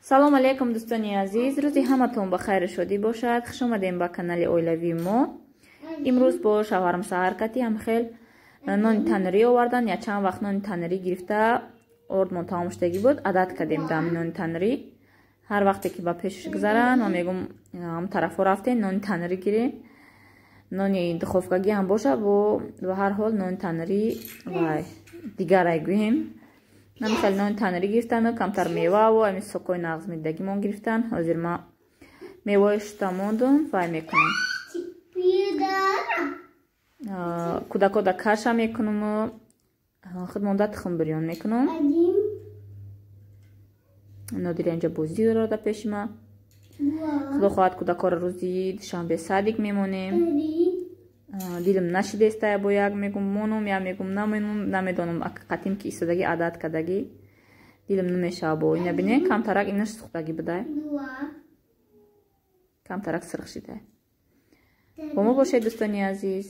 салом алейкум дӯстони азиз, рӯзи ҳаматон ба хайру шодӣ бошад. хуш омадем ба канали оилавии мо. имрӯз бо шавҳарам саҳар кардем, хел нони танирӣ овардан, я чанд вақт нони танирӣ гирифта ордмон тамом шудагӣ буд, адат кардем дами нони танирӣ. ҳар вақте ки ба пешш гузаранд ма мегӯм ҳам тарафо рафтем нони танирӣ гирем, нони духовкагӣ ҳам бошад, ба ҳар ҳол нони танирӣ ва дигарай гӯем. намисали нони танирӣ гирифтан, камтар меваву ами сокои нағзмиддагимон гирифтан. ҳозир ма мевои шутамондум вай мекунам. кӯдакода каша мекунам, худмонда тухм бирён мекунам. нодира инҷа бозӣ дорад пеши ма. худо хоҳад кӯдакора рӯзи душанбе садик мемонем. дилм нашидеста бо як мегум монум, я мегум намонум, намедонам ақиқатим ки истодагӣ адат кардагӣ дилм намешава бо ина бине камтарак инаш сухтагӣ бидай, камтарак сирх шидай. бо мо бошед дӯстони азиз.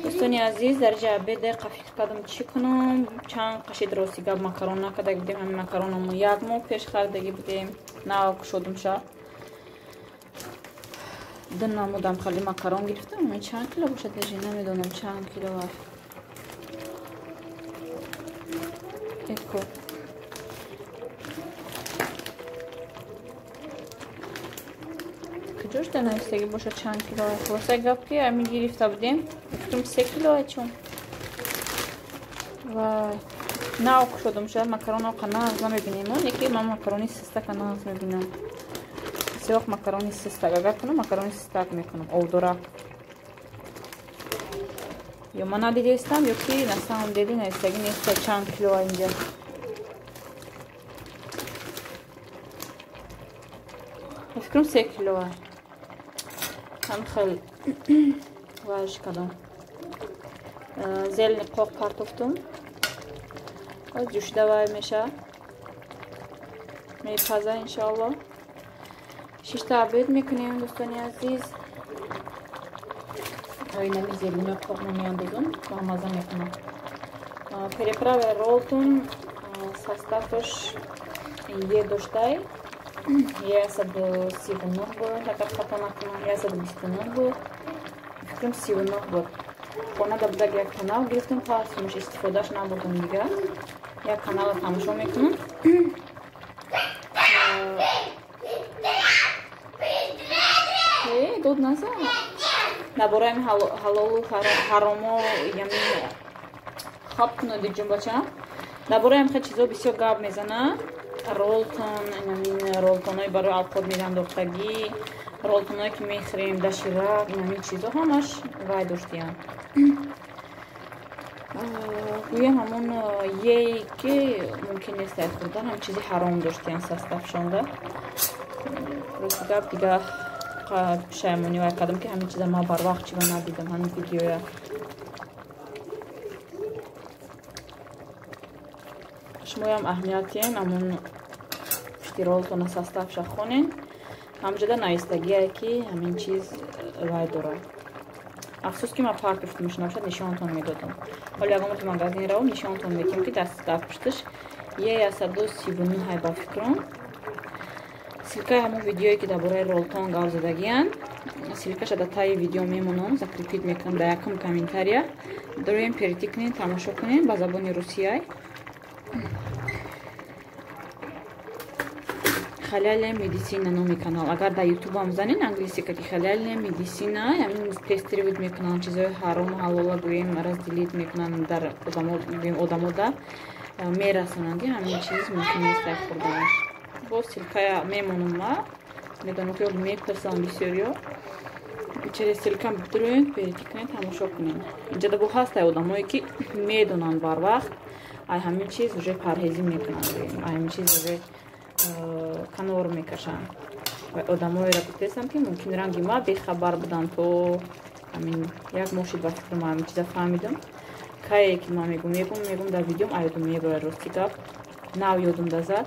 дӯстони азиз, дар ҷа обеде фикр кардам чӣ кунам. чанд қашид рости гап макарон накардагӣ будем. ҳамин макаронамон як моҳ пеш хардагӣ будем, накушодумша. дин намудам хали макарон гирифтам. чанд кило бошад даже намедонам чанд кило аст. эко куҷошда навистагӣ бошад чанд кило аст. хулоса гап ки ами гирифта будем. фикрам 3 кило ачун. вай нав кушодумша макароно канағз намебинем. неки ман макарони систа канағз мебинам. сеоқ макарони систак агар кунам макарони систак мекунам овдора. ё ман надидестам ё ки на самом деле навистагӣ неста чанд кило инҷа. фикрам 3 кило а. ҳам хел важ кадом. зелени қоқ партофтум. оз ҷӯшида вай меша. мепаза иншоалло. 6 обед мекунем дӯстони азиз. инами зелени қоқ меандозам, ба маза мекунам. переправа ролтон составаш е доштай 139 буд, агар хато накунам 129 буд. фикрам 39 буд. хонада будаг як канал гирифтем, пас муш истифодаш набудам дигар. як канал тамошо мекунам. дод наза дар бораи ҳалолу ҳаромо яъни хаб куноди ҷумбача дар бораи ҳамин чизо бисёр гап мезана. ролтон, ролтонои барои алқоб медандохтагӣ, ролтоное ки мехӯрем даширак, ин чизо ҳамаш вай доштиян. гӯям ҳамон ей ки мумкин нест хӯрдан ҳам чизи ҳаром доштиян составшонда. рости гап дигар пушаймонӣ вай кардам ки ҳамин чиза ман барвақт чиба надидам ҳамин видеоя. шумоям аҳамиятиен ҳамон пушти ролтона составша хонен. ҳамҷода навистагие ки ҳамин чиз вай дорад. афсус ки ман партофтмуш набошад нишонтон медодам. ҳоли ягон ки магазин равам нишонтон медиҳам ки дар пушташ 139 ба фикрам. силкаи ҳамон видеое ки дар бораи ролтон гап задагиянд силкаша дар таи видео мемонам, закрепит мекунам дар якум комментария. дороем перетикнен, тамошо кунен ба забони русияй. халялия медисина номи канал. агар дар ютубам занен англиси ки халялия медисина, ҳамин тестривид мекунан чизои ҳарому ҳалола гӯем раздилит мекунан дар одамота мерасонанд. ҳамин чиз мумкин нест хӯрданаш. бо силкая мемонам ма медонам ки мепурсанд бисёриё. через силкам битируен перетикнен, тамошо кунен. инҷа да бо ҳастай одамое ки медонанд барвақт ай ҳамин чиз уже парҳезӣ мекунанд, ай ҳамин чиз уже канор мекашанд. одамоеро гуфтестам ки мумкин ранги ма бехабар буданд. то ҳамин як моҳ шид ба фикри ма ҳамин чиза фаҳмидам. кае ки ман мегум дар видеом аёдум мебарад рости гап нав ёдум дазад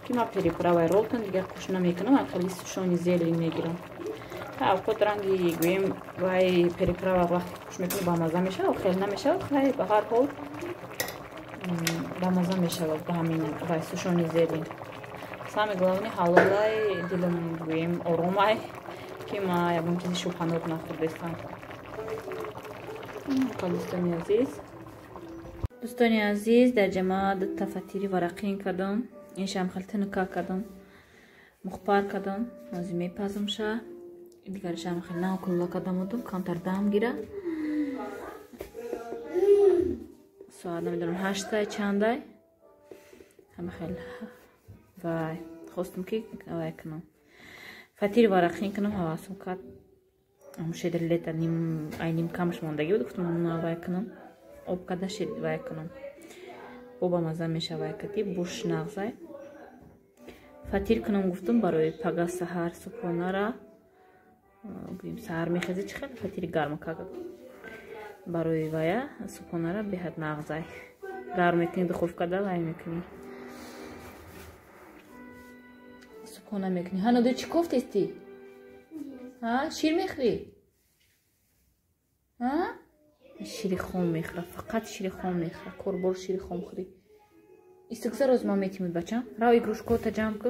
ки ман переправаи ролтон дигар куш намекунам, хали сушони зелен мегирам. авқот ранги гӯем вай переправа вақти куш мекунам ба маза мешавад, хел намешавад, хай ба ҳар ҳол ба маза мешавад ба ҳамин вай сушони зелен. самое главное халалай дилам гуем оромай ки ма ягон чизи шубҳанок нахӯрдестам. Дӯстони азиз, дӯстони азиз, дар ҷамоа дутта фатири варақин кардам. Иншам халтину ка кардам, мухбар кардам, ази мепазамша. Дигаршам хел нав кулла кардам удум, камтар дам гира. Соат намедонам 8 чандай. Ҳама хел вай хостам ки вай кунам. Фатири варақин кунам, ҳавасам кард. Шедр лета ним камш мондагӣ буд, гуфтам уна вай кунам. Об карда вай кунам. Боба маза меша вай карди, буш нағзай. Фатир кунам гуфтам барои пага саҳар субҳонара. Гӯем саҳар мехезӣ чӣ хел фатири гарм кард. Барои вая субҳонара беҳад нағзай. Гарм мекунӣ духовкада вай мекунӣ. Субҳона мекунӣ. Ҳаноду чӣ кофтести? Шир мехӯрӣ? Шири хом мехӯра, фақат шири хом мехӯра. Корбор шири хом хӯрӣ. Истигза роз ма метимуд бачам. Рав игрушкота ҷамъ кӯ.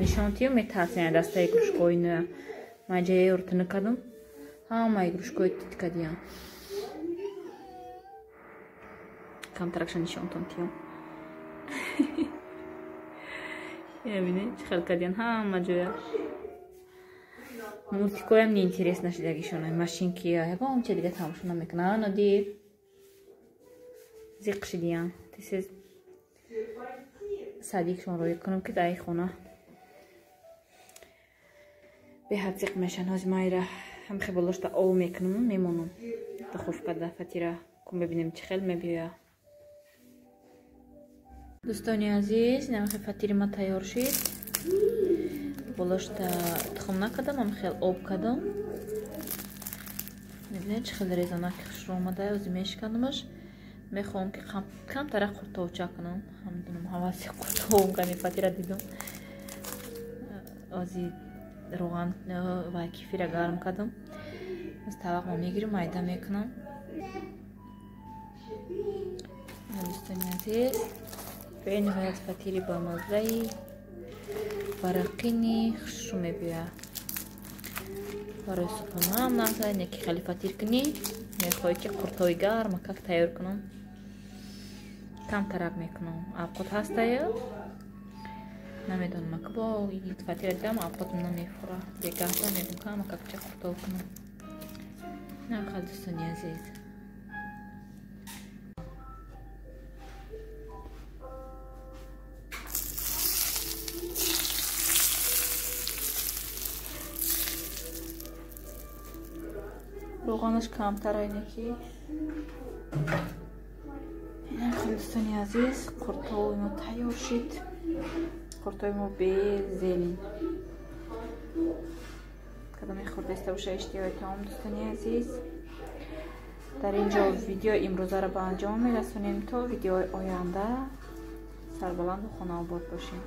Нишонтию метарсен даста игрушкои нӯя. Маҷае уртина кадам. Ҳама игрушкои титкадиям. Камтаракша нишонтонтиям. Ябине чӣ хел кадиям ҳама ҷоя. Мультикоям неинтересно шидагишона, машинки ягон чиз дига тамошо намекунам. Ноди зиқ шидиям. Тисез садикшон роӣ кунам ки дар хона беҳад зиқ мешан. Ҳозир майра ҳамхе болошта ов мекунам, мемонам духовкада фатира кун бибинем чӣ хел мебиёя. Дӯстони азиз, намхе фатири ма тайёр шид. Болошта тухм накардам, ҳамхел об кардам. мебинед чӣ хел резанак хушро омадаи озӣ мешкандамаш. Мехоҳам ки камтара қуртовча кунам. Ҳамдунам ҳаваси қуртовам кани фатира дидам. озӣ роған ва кефира гарм кардам. аз тавақмо мегирам, майда мекунам. дӯстони азиз, бениҳоят фатири бамаззаи варақини хушрӯ мебиёя. барои субҳонаам нағзай неки хеле фатир кунӣ. мехоҳӣ ки қуртои гарма как тайёр кунам. камтарак мекунам. авқот ҳастаю? намедонам ака бо фатира дидам авқотам намефура. дегаҳда медонам как ча қуртов кунам. намхел дӯстони азиз. роғанаш камтар айнеки. дӯстони азиз, қуртои мо тайёр шид. қуртои мо безелин. кадом мехӯрдаста боша иштиёи таом. дӯстони азиз, дар ин ҷо видеои имрӯзаро ба анҷом мерасонем. то видеои оянда сарбаланду хонаобод бошем.